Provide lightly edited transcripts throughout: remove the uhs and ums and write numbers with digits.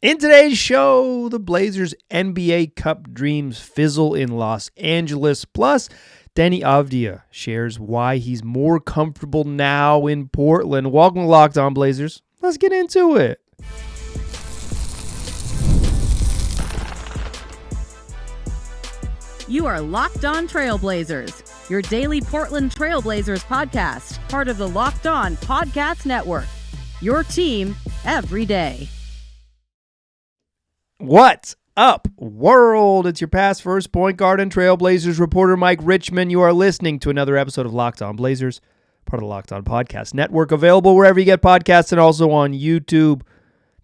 In today's show, the Blazers NBA Cup dreams fizzle in Los Angeles. Plus, Deni Avdija shares why he's more comfortable now in Portland. Welcome to Locked On Blazers. Let's get into it. You are Locked On Trailblazers, your daily Portland Trailblazers podcast, part of the Locked On Podcast Network. Your team every day. What's up, world? It's your past first point guard and Trailblazers reporter, Mike Richmond. You are listening to another episode of Locked On Blazers, part of the Locked On Podcast Network, available wherever you get podcasts and also on YouTube.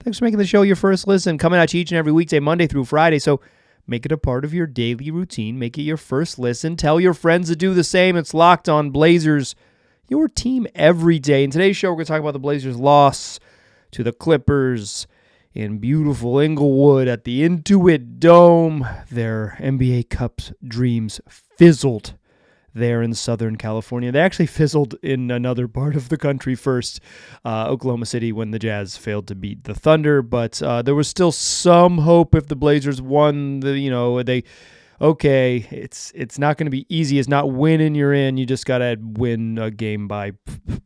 Thanks for making the show your first listen, coming at you each and every weekday, Monday through Friday. So make it a part of your daily routine. Make it your first listen. Tell your friends to do the same. It's Locked On Blazers, your team every day. In today's show, we're going to talk about the Blazers' loss to the Clippers in beautiful Inglewood at the Intuit Dome. Their NBA Cup dreams fizzled there in Southern California. They actually fizzled in another part of the country first, Oklahoma City, when the Jazz failed to beat the Thunder. But there was still some hope if the Blazers won. It's not going to be easy. It's not winning you're in. You just got to win a game by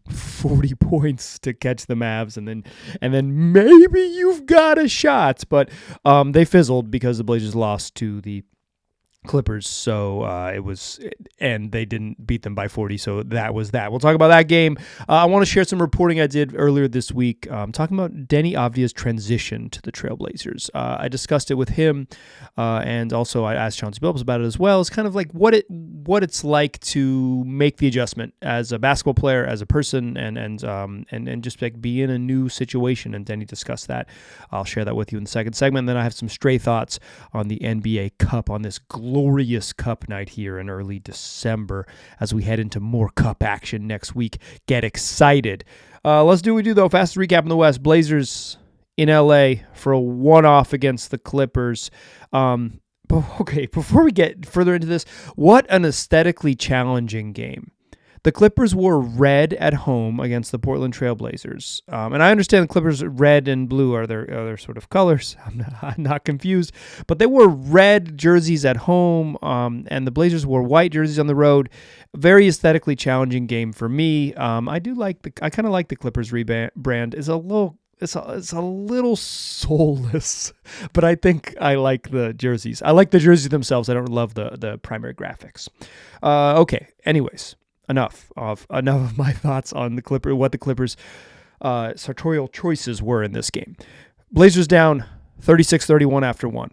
40 points to catch the Mavs, and then maybe you've got a shot. But they fizzled because the Blazers lost to the Clippers, and they didn't beat them by 40, so that was that. We'll talk about that game. I want to share some reporting I did earlier this week, talking about Deni Avdija's transition to the Trailblazers. I discussed it with him, and also I asked Chauncey Billups about it as well. It's kind of like what it's like to make the adjustment as a basketball player, as a person, and just like be in a new situation. And Deni discussed that. I'll share that with you in the second segment. And then I have some stray thoughts on the NBA Cup, on this glorious Cup night here in early December as we head into more Cup action next week. Get excited. Let's do what we do, though. Fast recap in the West. Blazers in LA for a one-off against the Clippers. Okay, before we get further into this, what an aesthetically challenging game. The Clippers wore red at home against the Portland Trailblazers. And I understand the Clippers red and blue are their sort of colors. I'm not confused. But they wore red jerseys at home, and the Blazers wore white jerseys on the road. Very aesthetically challenging game for me. I kind of like the Clippers rebrand. It's a little soulless, but I think I like the jerseys. I like the jerseys themselves. I don't love the primary graphics. Okay, anyways. Enough of my thoughts on the Clippers, what the Clippers' sartorial choices were in this game. Blazers down 36-31 after one,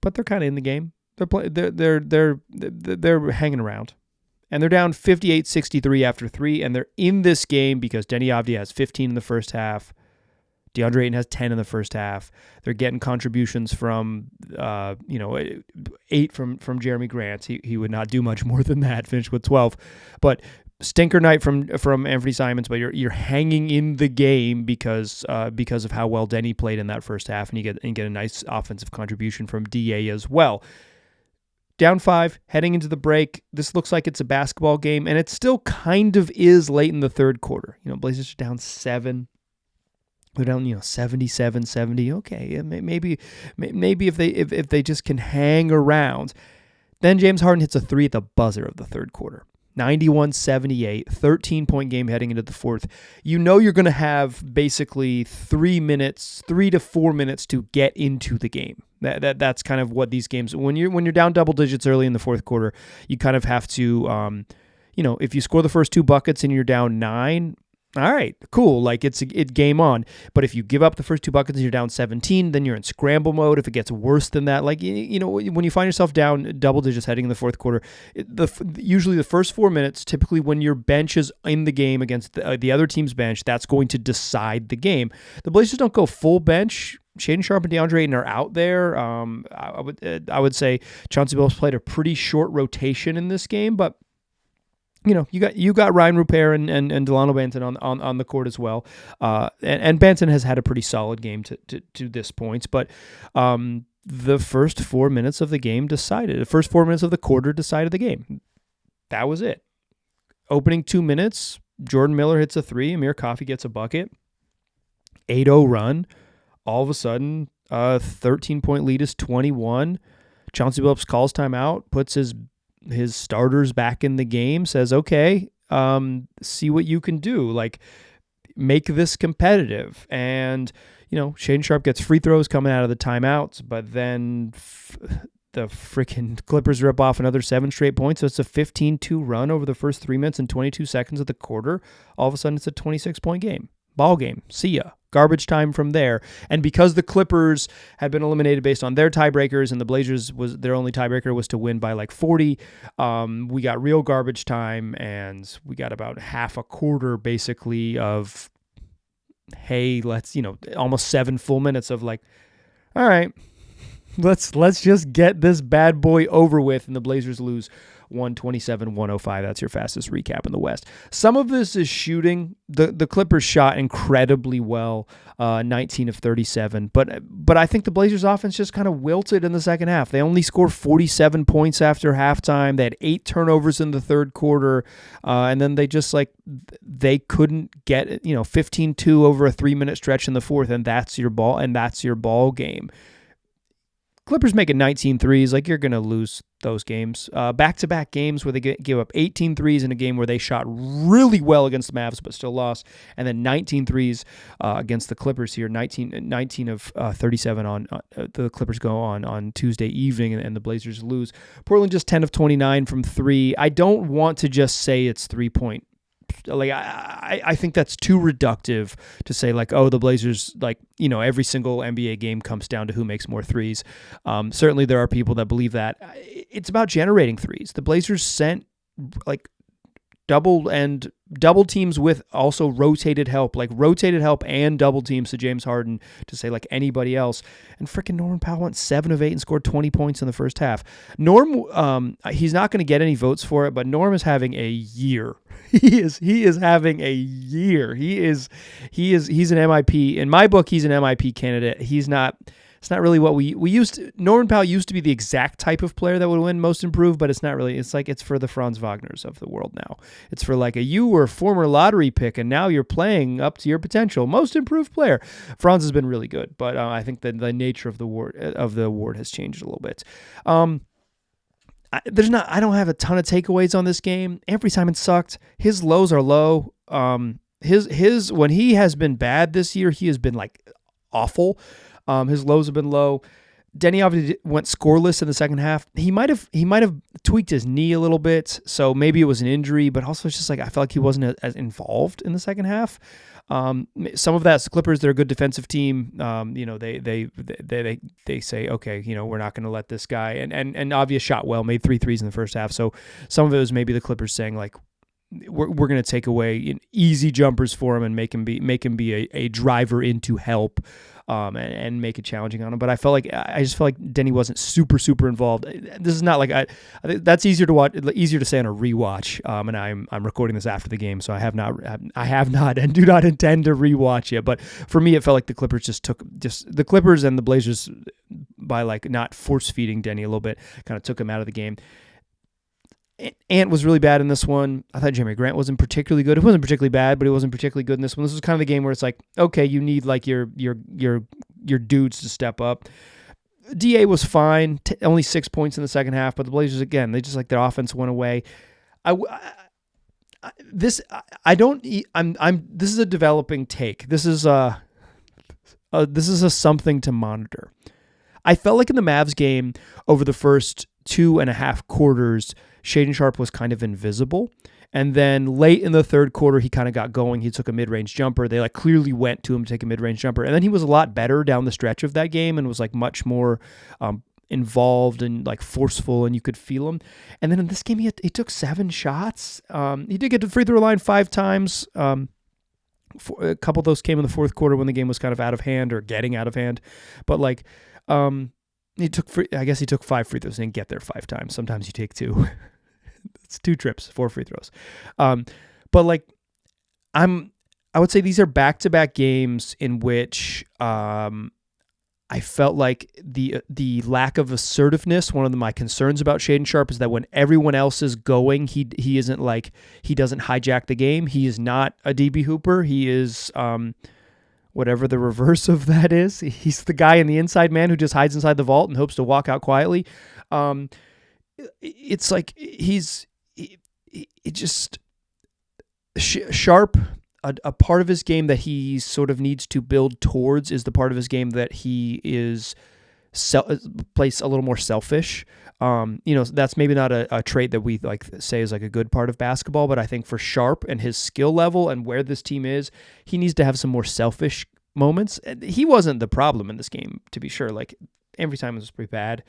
but they're kind of in the game. They're hanging around, and they're down 58-63 after three, and they're in this game because Deni Avdija has 15 in the first half. DeAndre Ayton has 10 in the first half. They're getting contributions from, 8 from Jeremy Grant. He would not do much more than that, finished with 12. But stinker night from Anthony Simons, but you're hanging in the game because of how well Deni played in that first half, and you get a nice offensive contribution from DA as well. Down 5, heading into the break. This looks like it's a basketball game, and it still kind of is late in the third quarter. Blazers are down 7. They're down, 77-70. Okay, maybe if they just can hang around. Then James Harden hits a 3 at the buzzer of the third quarter. 91-78, 13-point game heading into the fourth. You're going to have basically 3 to 4 minutes to get into the game. That's kind of what these games. When you're down double digits early in the fourth quarter, you kind of have to, if you score the first 2 buckets and you're down 9. All right, cool. Like it's game on. But if you give up the first 2 buckets and you're down 17, then you're in scramble mode. If it gets worse than that, when you find yourself down double digits heading in the fourth quarter, usually the first 4 minutes, typically when your bench is in the game against the other team's bench, that's going to decide the game. The Blazers don't go full bench. Shaedon Sharpe and DeAndre Ayton are out there. I would say Chauncey Billups played a pretty short rotation in this game, but you got Ryan Rupert and Delano Banton on the court as well, and Banton has had a pretty solid game to this point. But the first 4 minutes of the game decided. The first 4 minutes of the quarter decided the game. That was it. Opening 2 minutes, Jordan Miller hits a 3. Amir Coffey gets a bucket. 8-0 run. all of a sudden, 13-point lead is 21. Chauncey Billups calls timeout, puts his starters back in the game, says, okay, see what you can do. Like, make this competitive. And, Shaedon Sharpe gets free throws coming out of the timeouts, but then the freaking Clippers rip off another 7 straight points. So it's a 15-2 run over the first 3 minutes and 22 seconds of the quarter. All of a sudden, it's a 26-point game. Ball game. See ya. Garbage time from there. And because the Clippers had been eliminated based on their tiebreakers and the Blazers their only tiebreaker was to win by like 40, we got real garbage time, and we got about half a quarter basically of, hey, let's, almost 7 full minutes of like, all right, let's just get this bad boy over with, and the Blazers lose 127-105. That's your fastest recap in the West. Some of this is shooting. The Clippers shot incredibly well, 19 of 37. But I think the Blazers offense just kind of wilted in the second half. They only scored 47 points after halftime. They had 8 turnovers in the third quarter, and then they couldn't get 15-2 over a 3-minute stretch in the fourth, and that's your ball game. Clippers making 19 threes, like you're going to lose those games. Back-to-back games where they give up 18 threes in a game where they shot really well against the Mavs but still lost, and then 19 threes against the Clippers here. 19 of 37 on the Clippers go on Tuesday evening, and the Blazers lose. Portland just 10 of 29 from 3. I don't want to just say it's 3-point. Like I think that's too reductive to say like, oh, the Blazers, like, every single NBA game comes down to who makes more threes. Certainly there are people that believe that. It's about generating threes. The Blazers sent like double teams with also rotated help and double teams to James Harden to say like anybody else. And freaking Norman Powell went 7 of 8 and scored 20 points in the first half. Norm, he's not going to get any votes for it, but Norm is having a year. He is having a year. He's an MIP. In my book, he's an MIP candidate. It's not really what we used to. Norman Powell used to be the exact type of player that would win Most Improved, but it's not really. It's like it's for the Franz Wagners of the world now. It's for like you were a former lottery pick and now you're playing up to your potential. Most Improved player. Franz has been really good, but I think that the nature of the award has changed a little bit. I don't have a ton of takeaways on this game. Anthony Simon sucked. His lows are low. His when he has been bad this year, he has been like awful. His lows have been low. Deni Avdija went scoreless in the second half. He might have tweaked his knee a little bit, so maybe it was an injury, but also it's just like I felt like he wasn't as involved in the second half. Some of that's the Clippers. They're a good defensive team. They say, okay, we're not going to let this guy. And Avdija shot well, made 3 threes in the first half. So some of it was maybe the Clippers saying like, we're going to take away easy jumpers for him and make him be a driver into help. And make it challenging on him. But I just felt like Deni wasn't super involved. This is not like I think that's easier to say on a rewatch. And I'm recording this after the game, so I have not and do not intend to rewatch it. But for me, it felt like the Clippers the Clippers and the Blazers, by like not force feeding Deni a little bit, kind of took him out of the game. Ant was really bad in this one. I thought Jeremy Grant wasn't particularly good. It wasn't particularly bad, but it wasn't particularly good in this one. This was kind of the game where it's like, okay, you need like your dudes to step up. DA was fine, only 6 points in the second half, but the Blazers again, they just like their offense went away. This is a developing take. This is a something to monitor. I felt like in the Mavs game over the first 2.5 quarters, Shaedon Sharpe was kind of invisible. And then late in the third quarter, he kind of got going. He took a mid-range jumper. They like clearly went to him to take a mid-range jumper. And then he was a lot better down the stretch of that game and was like much more involved and like forceful, and you could feel him. And then in this game, he took 7 shots. He did get to the free throw line 5 times. A couple of those came in the fourth quarter when the game was kind of out of hand or getting out of hand. But like, he took 5 free throws and didn't get there 5 times. Sometimes you take 2. It's 2 trips, 4 free throws. But like, I would say these are back-to-back games in which I felt like the lack of assertiveness. One of my concerns about Shaedon Sharpe is that when everyone else is going, he isn't like, he doesn't hijack the game. He is not a DB Hooper. He is whatever the reverse of that is. He's the guy in the inside man who just hides inside the vault and hopes to walk out quietly. It's like Sharp. A part of his game that he sort of needs to build towards is the part of his game that he is plays a little more selfish. That's maybe not a trait that we like say is like a good part of basketball, but I think for Sharp and his skill level and where this team is, he needs to have some more selfish moments. He wasn't the problem in this game, to be sure. Like every time it was pretty bad.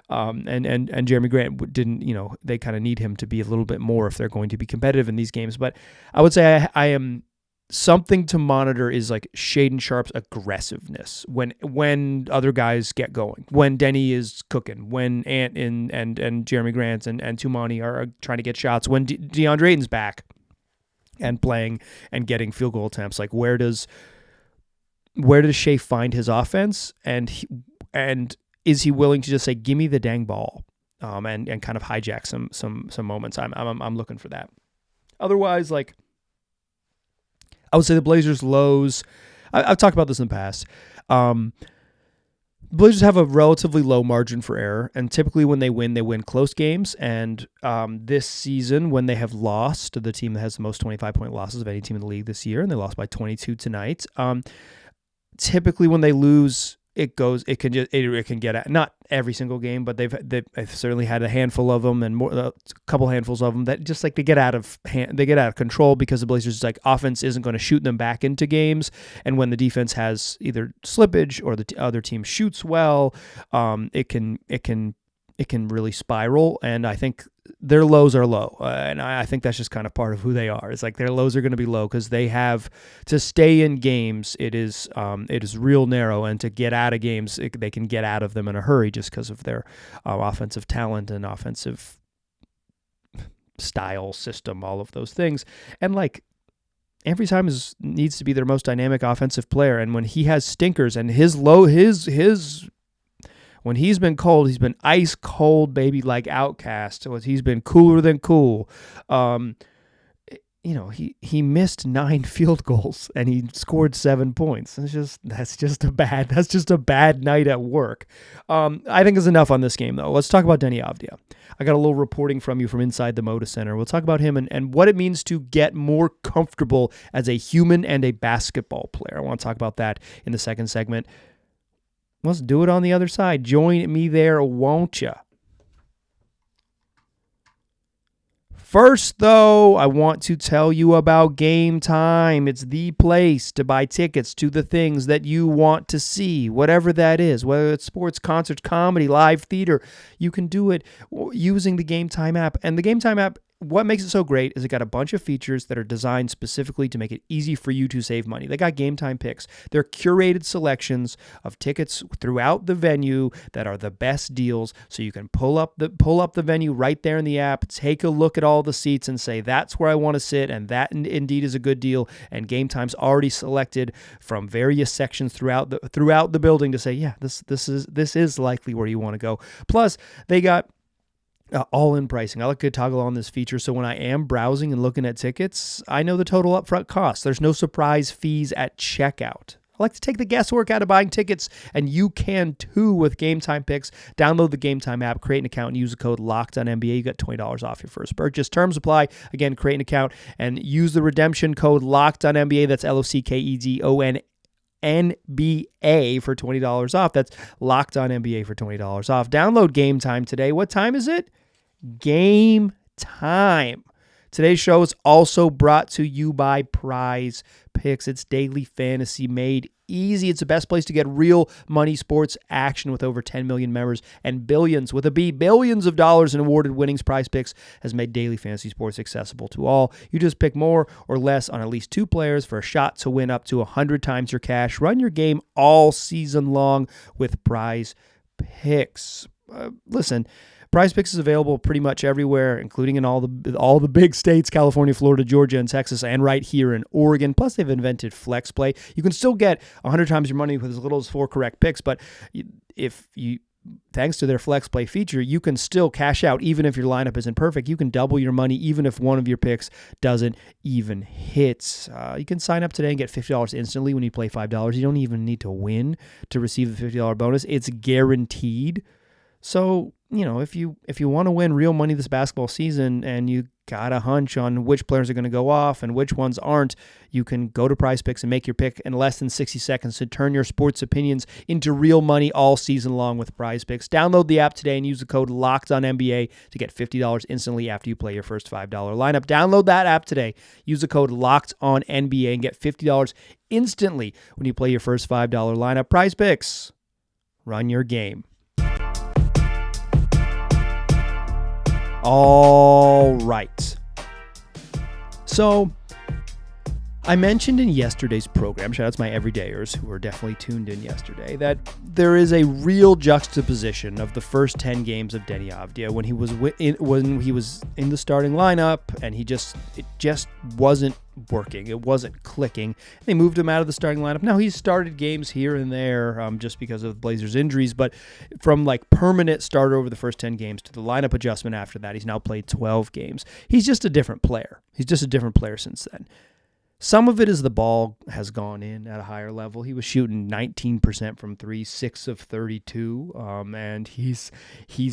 And Jeremy Grant didn't, they kind of need him to be a little bit more if they're going to be competitive in these games. But I would say I am something to monitor is like Shaedon Sharp's aggressiveness when other guys get going, when Deni is cooking, when Ant and Jeremy Grant and Tumani are trying to get shots, when DeAndre Ayton's back and playing and getting field goal attempts. Like where does Shea find his offense, and is he willing to just say, give me the dang ball, and kind of hijack some moments? I'm looking for that. Otherwise, like, I would say the Blazers' lows, I've talked about this in the past. Blazers have a relatively low margin for error, and typically when they win close games. And this season, when they have lost to the team that has the most 25-point losses of any team in the league this year, and they lost by 22 tonight, typically when they lose, it can get at, not every single game, but they've certainly had a handful of them and a couple handfuls of them that just like they get out of control because the Blazers like offense isn't going to shoot them back into games, and when the defense has either slippage or the other team shoots well, it can really spiral. And I think their lows are low, and I think that's just kind of part of who they are. It's like their lows are going to be low because they have to stay in games. It is real narrow, and to get out of games, they can get out of them in a hurry just because of their offensive talent and offensive style, system, all of those things. And like every time needs to be their most dynamic offensive player, and when he has stinkers and when he's been cold, he's been ice cold, baby, like Outcast. So he's been cooler than cool. He missed 9 field goals and he scored 7 points. That's just a bad night at work. I think is enough on this game though. Let's talk about Deni Avdija. I got a little reporting from you from inside the Moda Center. We'll talk about him and what it means to get more comfortable as a human and a basketball player. I want to talk about that in the second segment. Let's do it on the other side. Join me there, won't you? First, though, I want to tell you about Game Time. It's the place to buy tickets to the things that you want to see, whatever that is, whether it's sports, concerts, comedy, live theater. You can do it using the Game Time app. And the Game Time app, what makes it so great is it got a bunch of features that are designed specifically to make it easy for you to save money. They got Game Time picks. They're curated selections of tickets throughout the venue that are the best deals, so you can pull up the venue right there in the app, take a look at all the seats and say, that's where I want to sit, and that indeed is a good deal. And Game Time's already selected from various sections throughout the building to say, yeah, this is likely where you want to go. Plus, they got all-in pricing. I like to toggle on this feature, so when I am browsing and looking at tickets, I know the total upfront cost. There's no surprise fees at checkout. I like to take the guesswork out of buying tickets, and you can too with Game Time picks. Download the Game Time app, create an account, and use the code LOCKEDONNBA. You get $20 off your first purchase. Terms apply. Again, create an account and use the redemption code LOCKEDONNBA. That's LOCKEDONNBA for $20 off. That's Locked On NBA for $20 off. Download Game Time today. What time is it? Game Time. Today's show is also brought to you by Prize Picks. It's daily fantasy made easy. It's the best place to get real money sports action with over 10 million members and billions of dollars in awarded winnings. Prize Picks has made daily fantasy sports accessible to all. You just pick more or less on at least 2 players for a shot to win up to 100 times your cash. Run your game all season long with Prize Picks. Listen, Prize Picks is available pretty much everywhere, including in all the big states, California, Florida, Georgia, and Texas, and right here in Oregon. Plus, they've invented Flex Play. You can still get 100 times your money with as little as 4 correct picks, but if you thanks to their flex play feature, you can still cash out even if your lineup isn't perfect. You can double your money even if one of your picks doesn't even hit. You can sign up today and get $50 instantly when you play $5. You don't even need to win to receive the $50 bonus. It's guaranteed. So, if you want to win real money this basketball season and you got a hunch on which players are going to go off and which ones aren't, you can go to Prize Picks and make your pick in less than 60 seconds to turn your sports opinions into real money all season long with Prize Picks. Download the app today and use the code LOCKEDONNBA to get $50 instantly after you play your first $5 lineup. Download that app today. Use the code LOCKEDONNBA and get $50 instantly when you play your first $5 lineup. Prize Picks. Run your game. All right. So I mentioned in yesterday's program, shout out to my everydayers who were definitely tuned in yesterday, that there is a real juxtaposition of the first 10 games of Deni Avdija when he was in the starting lineup and it just wasn't working. It wasn't clicking. They moved him out of the starting lineup. Now he's started games here and there just because of the Blazers injuries, but from like permanent starter over the first 10 games to the lineup adjustment after that, he's now played 12 games. He's just a different player. He's just a different player since then. Some of it is the ball has gone in at a higher level. He was shooting 19% from three, 6 of 32, and he's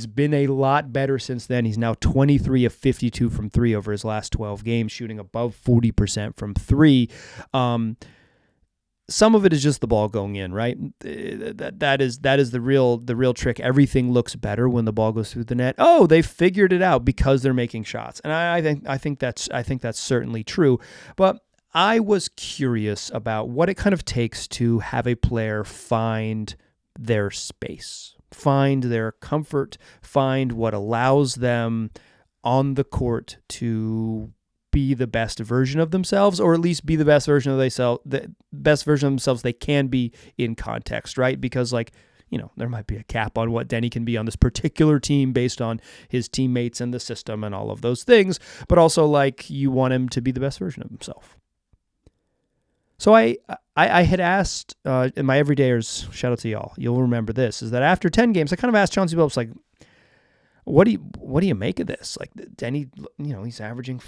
been a lot better since then. He's now 23 of 52 from three over his last 12 games, shooting above 40% from three. Some of it is just the ball going in, right? That is the real trick. Everything looks better when the ball goes through the net. Oh, they figured it out because they're making shots, and I think that's certainly true, but I was curious about what it kind of takes to have a player find their space, find their comfort, find what allows them on the court to be the best version of themselves, or at least be the best version of themselves they can be in context, right? Because there might be a cap on what Deni can be on this particular team based on his teammates and the system and all of those things, but also you want him to be the best version of himself. So I had asked, in my everydayers, shout out to y'all, you'll remember this, is that after 10 games, I kind of asked Chauncey Billups, what do you make of this? Deni, he's averaging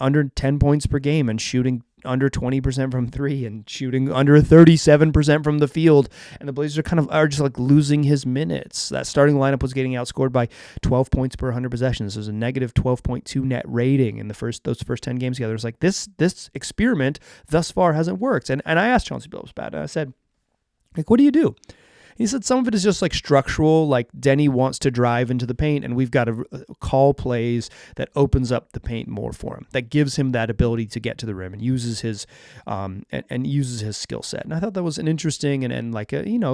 under 10 points per game and shooting under 20% from three and shooting under 37% from the field. And the Blazers are just losing his minutes. That starting lineup was getting outscored by 12 points per 100 possessions. There's a negative 12.2 net rating in those first 10 games together. It's this experiment thus far hasn't worked. And I asked Chauncey Billups about it. I said, what do you do? He said some of it is just structural, Deni wants to drive into the paint, and we've got to call plays that opens up the paint more for him, that gives him that ability to get to the rim and uses his skill set. And I thought that was an interesting and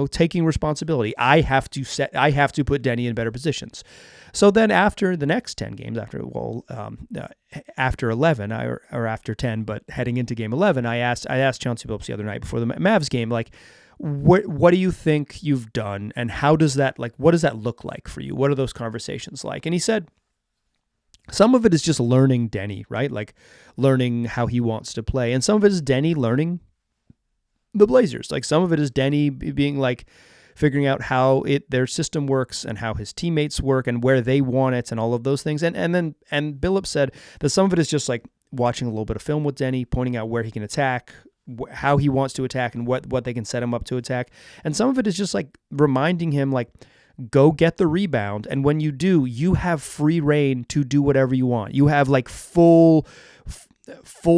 taking responsibility. I have to put Deni in better positions. So then after the next 10 games, after 11 or after 10, but heading into game 11, I asked Chauncey Billups the other night before the Mavs game, what do you think you've done, and how does that what does that look like for you? What are those conversations like? And he said some of it is just learning Deni, right? Learning how he wants to play, and some of it is Deni learning the Blazers. Some of it is Deni being figuring out how their system works and how his teammates work and where they want it and all of those things. And Billups said that some of it is just watching a little bit of film with Deni, pointing out where he can attack, how he wants to attack, and what they can set him up to attack. And some of it is just reminding him go get the rebound, and when you do, you have free reign to do whatever you want. You have full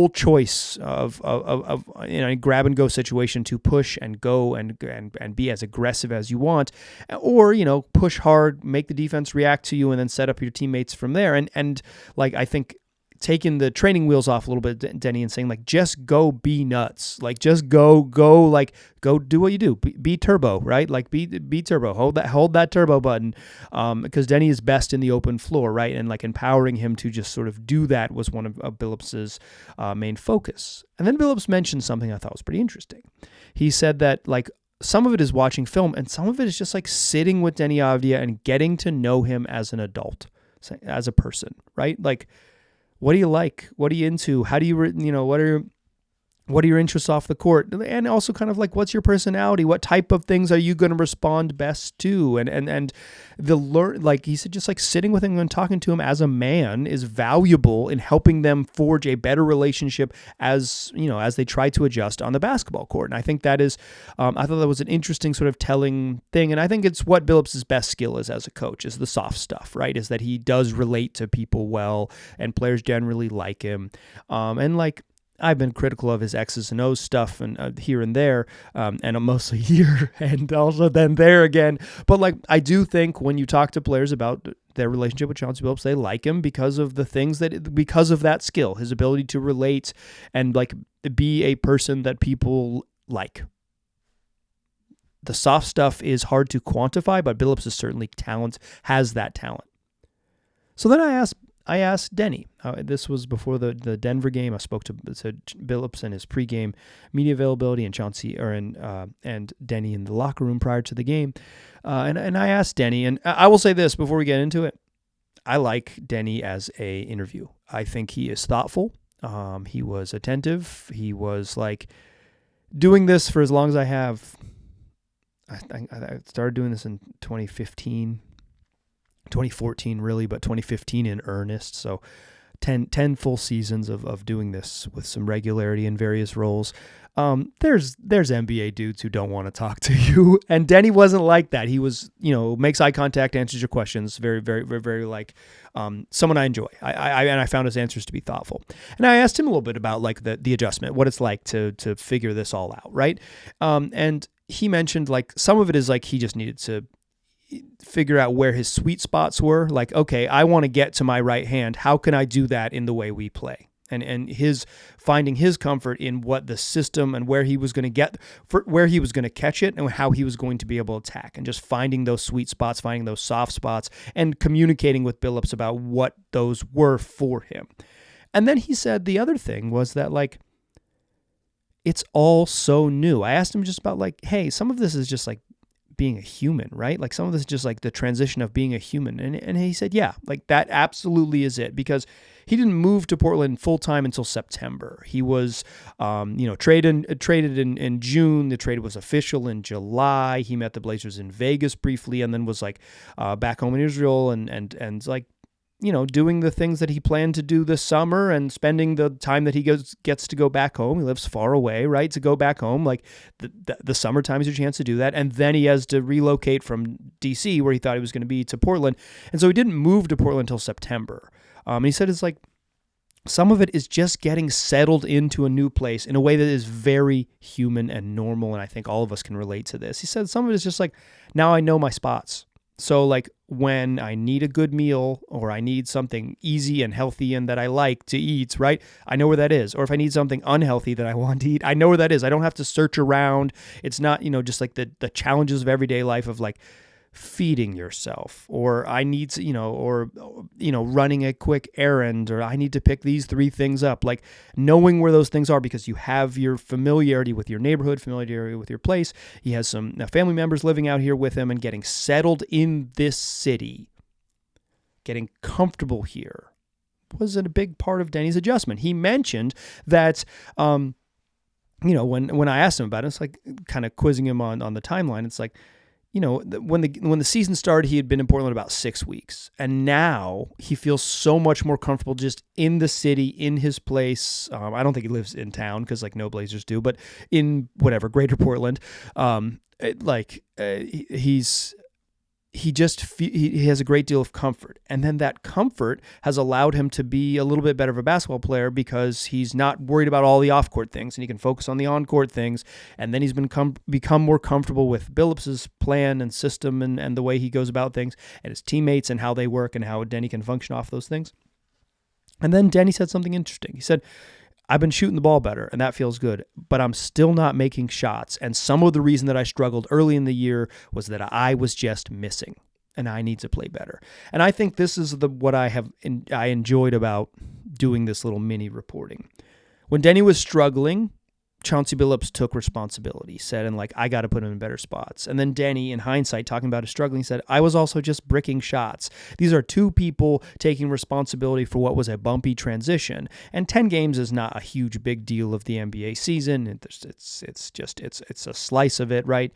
choice of a grab and go situation to push and go and be as aggressive as you want, or push hard, make the defense react to you, and then set up your teammates from there. And I think taking the training wheels off a little bit, Deni, and saying just go be nuts, just go do what you do, be turbo, right? Be turbo, hold that turbo button, because Deni is best in the open floor, right? And empowering him to just sort of do that was one of Billups's main focus. And then Billups mentioned something I thought was pretty interesting. He said that some of it is watching film, and some of it is just sitting with Deni Avdija and getting to know him as an adult, as a person, right? What do you like? What are you into? How do you, What are your interests off the court? And also kind of like, what's your personality? What type of things are you going to respond best to? And like he said, just like sitting with him and talking to him as a man is valuable in helping them forge a better relationship as they try to adjust on the basketball court. And I think that is, I thought that was an interesting sort of telling thing. And I think it's what Billups' best skill is as a coach, is the soft stuff, right? Is that he does relate to people well, and players generally like him. And like, I've been critical of his X's and O's stuff and here and there, and I'm mostly here and also then there again. But like, I do think when you talk to players about their relationship with Chauncey Billups, they like him because of because of that skill, his ability to relate and like be a person that people like. The soft stuff is hard to quantify, but Billups is certainly has that talent. So then I asked Deni. This was before the Denver game. I spoke to Billups and his pregame media availability, and Chauncey and Deni in the locker room prior to the game. And I asked Deni, and I will say this before we get into it. I like Deni as a interview. I think he is thoughtful. He was attentive. He was like doing this for as long as I have. I started doing this in 2015. 2014 really, but 2015 in earnest. So 10 full seasons of doing this with some regularity in various roles. There's NBA dudes who don't want to talk to you. And Deni wasn't like that. He was, makes eye contact, answers your questions. Very, very, very, very like someone I enjoy. And I found his answers to be thoughtful. And I asked him a little bit about like the adjustment, what it's like to figure this all out. Right. And he mentioned like some of it is like he just needed to figure out where his sweet spots were. Like, okay, I want to get to my right hand. How can I do that in the way we play? And his finding his comfort in what the system and where he was going to catch it and how he was going to be able to attack, and just finding those sweet spots, finding those soft spots, and communicating with Billups about what those were for him. And then he said the other thing was that like, it's all so new. I asked him just about like, hey, some of this is just like being a human, right? Like some of this is just like the transition of being a human. And he said, yeah, like that absolutely is it, because he didn't move to Portland full time until September. He was, traded in June. The trade was official in July. He met the Blazers in Vegas briefly, and then was like back home in Israel and like, doing the things that he planned to do this summer and spending the time that he gets to go back home. He lives far away, right? To go back home, like the summertime is your chance to do that. And then he has to relocate from DC, where he thought he was going to be, to Portland. And so he didn't move to Portland until September. And he said it's like some of it is just getting settled into a new place in a way that is very human and normal. And I think all of us can relate to this. He said some of it is just like, now I know my spots. So like when I need a good meal, or I need something easy and healthy and that I like to eat, right? I know where that is. Or if I need something unhealthy that I want to eat, I know where that is. I don't have to search around. It's not, just like the challenges of everyday life of like feeding yourself, or I need to, running a quick errand, or I need to pick these 3 things up, like knowing where those things are because you have your familiarity with your neighborhood, familiarity with your place. He has some family members living out here with him, and getting settled in this city, getting comfortable here was a big part of Deni's adjustment. He mentioned that, when I asked him about it, it's like kind of quizzing him on the timeline. It's like, when the season started, he had been in Portland about 6 weeks, and now he feels so much more comfortable just in the city, in his place. I don't think he lives in town, because like no Blazers do, but in whatever greater Portland, he has a great deal of comfort. And then that comfort has allowed him to be a little bit better of a basketball player, because he's not worried about all the off-court things, and he can focus on the on-court things. And then he's become more comfortable with Billups' plan and system and the way he goes about things, and his teammates and how they work, and how Deni can function off those things. And then Deni said something interesting. He said, I've been shooting the ball better, and that feels good, but I'm still not making shots. And some of the reason that I struggled early in the year was that I was just missing, and I need to play better. And I think this is what I enjoyed about doing this little mini reporting. When Deni was struggling, Chauncey Billups took responsibility, said, and like, I got to put him in better spots. And then Deni, in hindsight, talking about his struggling, said, I was also just bricking shots. These are two people taking responsibility for what was a bumpy transition. And 10 games is not a huge big deal of the NBA season. It's a slice of it, right?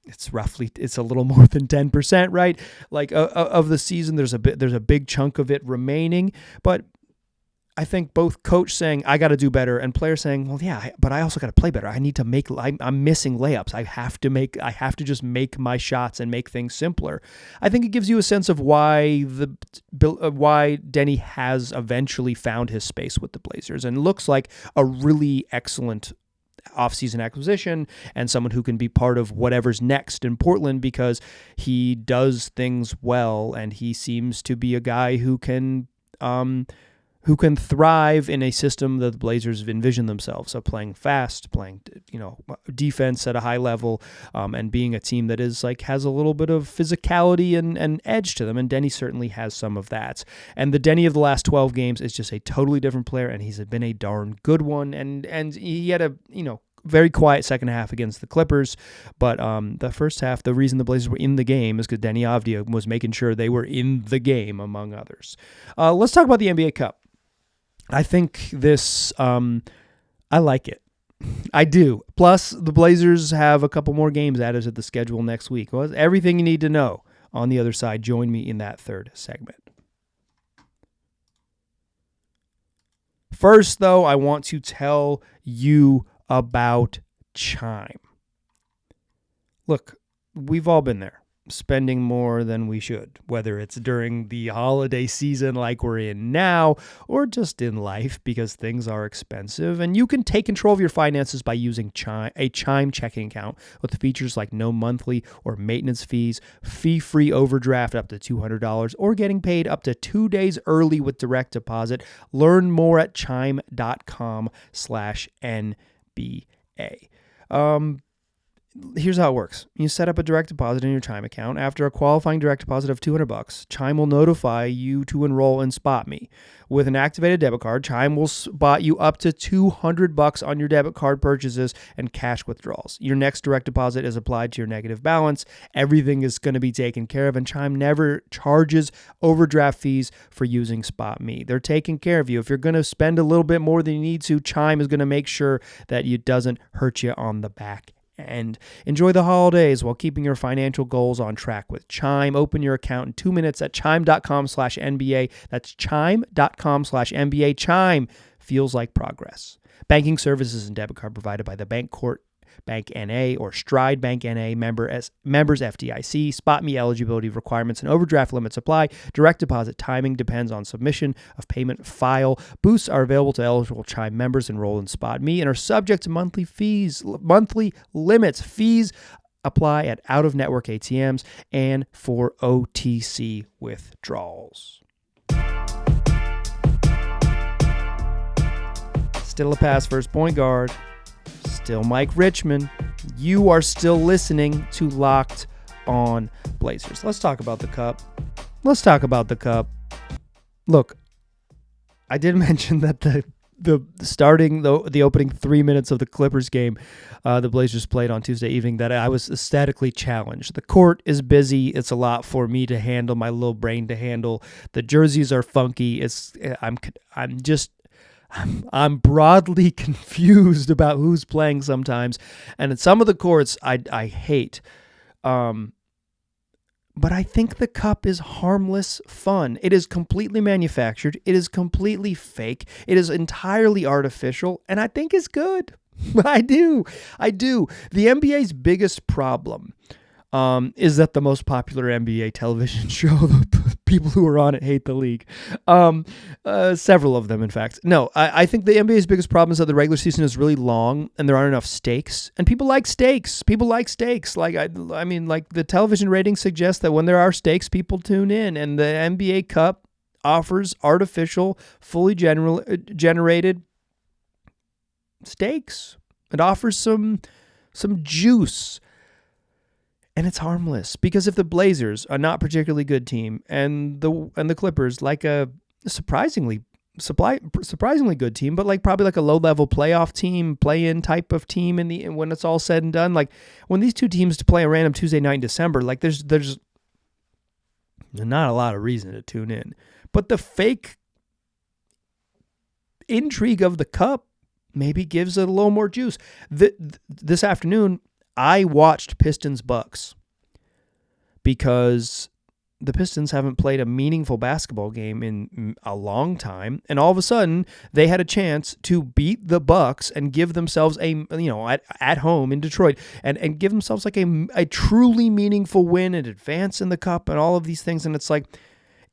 It's a little more than 10%, right? Like of the season, there's a big chunk of it remaining, but I think both coach saying, I got to do better, and player saying, well, yeah, but I also got to play better. I need to I'm missing layups. I have to just make my shots and make things simpler. I think it gives you a sense of why Deni has eventually found his space with the Blazers and looks like a really excellent offseason acquisition and someone who can be part of whatever's next in Portland because he does things well and he seems to be a guy who can thrive in a system that the Blazers envision themselves. So playing fast, playing defense at a high level, and being a team that is like has a little bit of physicality and edge to them. And Deni certainly has some of that. And the Deni of the last 12 games is just a totally different player, and he's been a darn good one. And he had a very quiet second half against the Clippers, but the first half, the reason the Blazers were in the game is because Deni Avdija was making sure they were in the game, among others. Let's talk about the NBA Cup. I think this, I like it. I do. Plus, the Blazers have a couple more games added to the schedule next week. Well, everything you need to know on the other side. Join me in that third segment. First, though, I want to tell you about Chime. Look, we've all been there. Spending more than we should, whether it's during the holiday season like we're in now, or just in life because things are expensive. And you can take control of your finances by using a Chime checking account with features like no monthly or maintenance fees, fee-free overdraft up to $200, or getting paid up to 2 days early with direct deposit. Learn more at chime.com/NBA. Here's how it works. You set up a direct deposit in your Chime account. After a qualifying direct deposit of $200, Chime will notify you to enroll in SpotMe. With an activated debit card, Chime will spot you up to $200 on your debit card purchases and cash withdrawals. Your next direct deposit is applied to your negative balance. Everything is going to be taken care of, and Chime never charges overdraft fees for using SpotMe. They're taking care of you. If you're going to spend a little bit more than you need to, Chime is going to make sure that it doesn't hurt you on the back end. Enjoy the holidays while keeping your financial goals on track with Chime. Open your account in 2 minutes at chime.com/NBA. That's chime.com/NBA. Chime feels like progress. Banking services and debit card provided by the Bancorp Bank NA or Stride Bank NA, members FDIC. SpotMe eligibility requirements and overdraft limits apply. Direct deposit timing depends on submission of payment file. Boosts are available to eligible Chime members enrolled in SpotMe and are subject to monthly limits. Fees apply at out-of-network ATMs and for OTC withdrawals. Still a pass first point guard. Still Mike Richman. You are still listening to Locked On Blazers. Let's talk about the Cup. Look, I did mention that the opening 3 minutes of the Clippers game the Blazers played on Tuesday evening, that I was aesthetically challenged. The court is busy. It's a lot for me to handle, my little brain to handle. The jerseys are funky. I'm broadly confused about who's playing sometimes. And in some of the courts, I hate. But I think the Cup is harmless fun. It is completely manufactured. It is completely fake. It is entirely artificial. And I think it's good. I do. The NBA's biggest problem is that the most popular NBA television show, the people who are on it hate the league. Several of them, in fact. No, I think the NBA's biggest problem is that the regular season is really long and there aren't enough stakes. And people like stakes. Like, I mean, like the television ratings suggest that when there are stakes, people tune in. And the NBA Cup offers artificial, fully generated stakes. It offers some juice. And it's harmless because if the Blazers are not a particularly good team and the Clippers, like a surprisingly surprisingly good team, but like probably like a low-level playoff team, play-in type of team when it's all said and done. Like when these two teams play a random Tuesday night in December, like there's not a lot of reason to tune in. But the fake intrigue of the Cup maybe gives it a little more juice. This afternoon, I watched Pistons-Bucks because the Pistons haven't played a meaningful basketball game in a long time, and all of a sudden they had a chance to beat the Bucks and give themselves at home in Detroit and give themselves like a truly meaningful win and advance in the Cup and all of these things. And it's like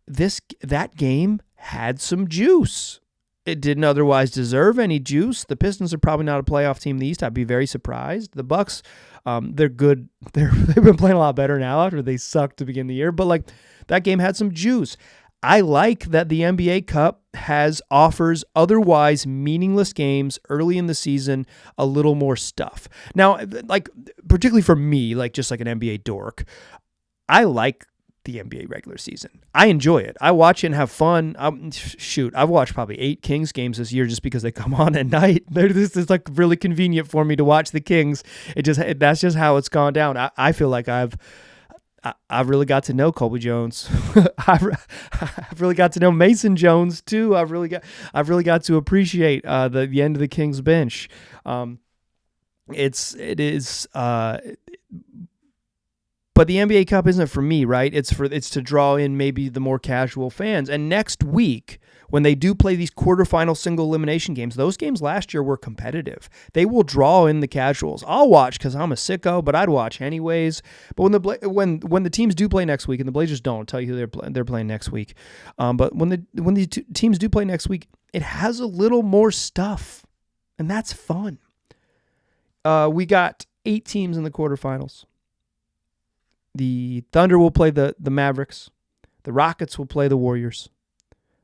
that game had some juice. It didn't otherwise deserve any juice. The Pistons are probably not a playoff team in the East. I'd be very surprised. The Bucks, they're good. They've been playing a lot better now after they sucked to begin the year. But like that game had some juice. I like that the NBA Cup offers otherwise meaningless games early in the season a little more stuff. Now, like particularly for me, like just like an NBA dork, I like the NBA regular season. I enjoy it. I watch it and have fun. I've watched probably 8 Kings games this year just because they come on at night. This is like really convenient for me to watch the Kings. That's just how it's gone down. I feel like I've really got to know Colby Jones. I've really got to know Mason Jones too. I've really got to appreciate the end of the Kings bench. But the NBA Cup isn't for me, right? It's to draw in maybe the more casual fans. And next week, when they do play these quarterfinal single elimination games, those games last year were competitive. They will draw in the casuals. I'll watch because I'm a sicko, but I'd watch anyways. But when the teams do play next week, and the Blazers don't, I'll tell you who they're playing next week. But when the teams do play next week, it has a little more stuff, and that's fun. We got 8 teams in the quarterfinals. The Thunder will play the Mavericks. The Rockets will play the Warriors.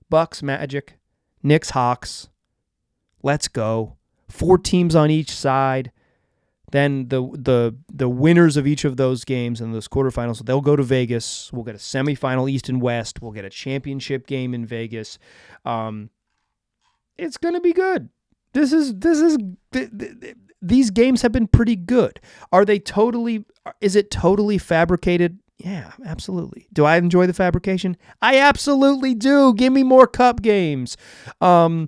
Bucks, Magic. Knicks, Hawks. Let's go. 4 teams on each side. Then the winners of each of those games in those quarterfinals, they'll go to Vegas. We'll get a semifinal East and West. We'll get a championship game in Vegas. It's going to be good. These games have been pretty good. Is it totally fabricated? Yeah, absolutely. Do I enjoy the fabrication? I absolutely do. Give me more Cup games. I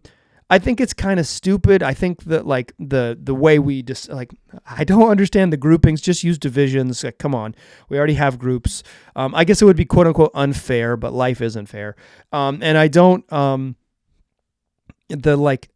think it's kind of stupid. I think that like the way we just like, I don't understand the groupings. Just use divisions. Like, come on, we already have groups. I guess it would be quote unquote unfair, but life isn't fair. And I don't the like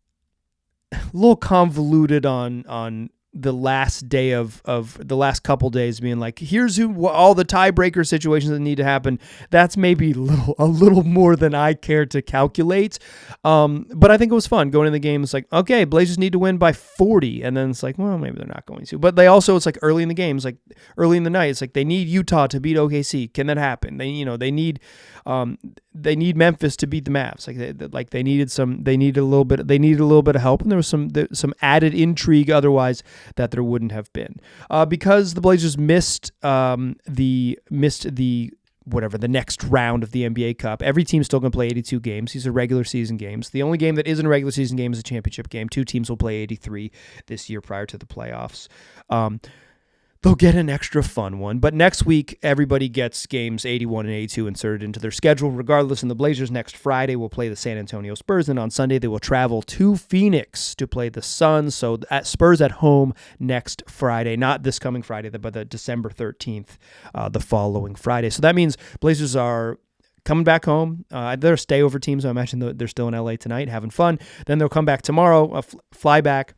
a little convoluted on the last day of the last couple days being like, here's all the tiebreaker situations that need to happen. That's maybe a little more than I care to calculate. But I think it was fun going in the game. It's like, okay, Blazers need to win by 40. And then it's like, well, maybe they're not going to. But it's like early in the game. It's like early in the night. It's like they need Utah to beat OKC. Can that happen? They need Memphis to beat the Mavs. They needed a little bit of help. And there was some added intrigue otherwise that there wouldn't have been, because the Blazers missed the next round of the NBA Cup. Every team's still going to play 82 games. These are regular season games. The only game that isn't a regular season game is a championship game. 2 teams will play 83 this year prior to the playoffs. They'll get an extra fun one. But next week, everybody gets games 81 and 82 inserted into their schedule regardless. And the Blazers next Friday will play the San Antonio Spurs. And on Sunday, they will travel to Phoenix to play the Suns. So at Spurs at home next Friday. Not this coming Friday, but the December 13th, the following Friday. So that means Blazers are coming back home. They're a stayover team, so I imagine they're still in LA tonight having fun. Then they'll come back tomorrow, fly back.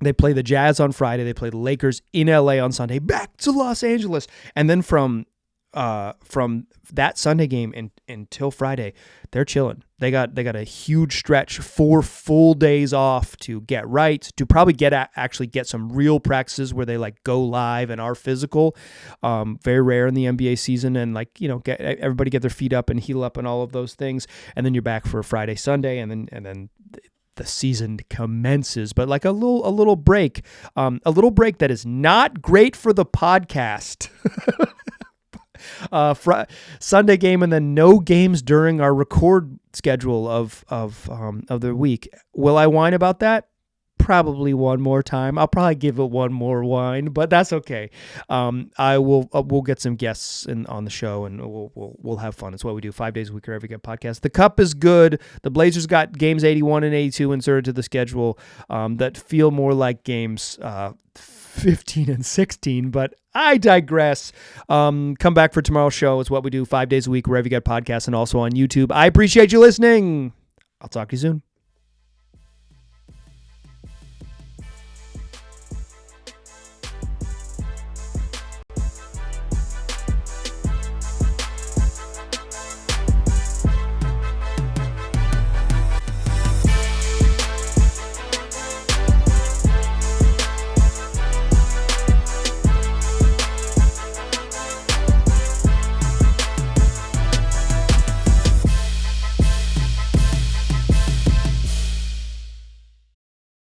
They play the Jazz on Friday. They play the Lakers in LA on Sunday, back to Los Angeles. And then from that Sunday game until Friday, they're chilling. They got a huge stretch, 4 full days off to get right, to probably actually get some real practices where they like go live and are physical. Very rare in the NBA season, and get everybody get their feet up and heal up and all of those things. And then you're back for Friday, Sunday, and then the season commences, but like a little break that is not great for the podcast. Sunday game, and then no games during our record schedule of the week. Will I whine about that? Probably one more time. I'll probably give it one more whine, but that's okay. We'll get some guests on the show, and we'll have fun. It's what we do 5 days a week or every good podcast. The Cup is good. The Blazers got games 81 and 82 inserted to the schedule that feel more like games 15 and 16, but I digress. Come back for tomorrow's show. It's what we do 5 days a week wherever you get podcasts and also on YouTube. I appreciate you listening. I'll talk to you soon.